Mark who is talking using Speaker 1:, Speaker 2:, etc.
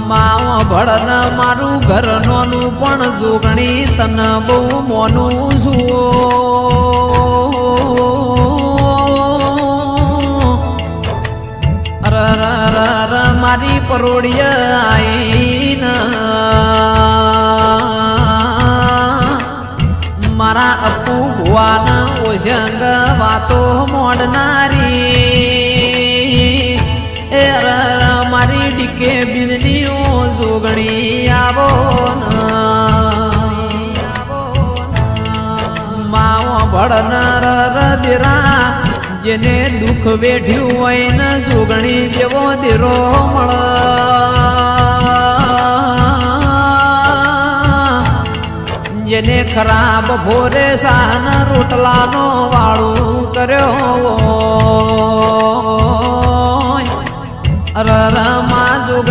Speaker 1: માવ ભળન મારું ઘર નોનું પણ જોગણી તન બહુ મોનું છું મારી પરોડીય આઈને મારા અપુ ભુવાન ઓશંગ વાતો મોડનારી એ મારી ડીકે બિનનીઓ જોગણી આવો માવો ભળન રદરા જેને દુઃખ વેઠ્યું હોય ને જોગણી જેવો દીરો મળ જેને ખરાબ ભોરે સાન રોટલાનો વાળું કર્યો માં જોગણી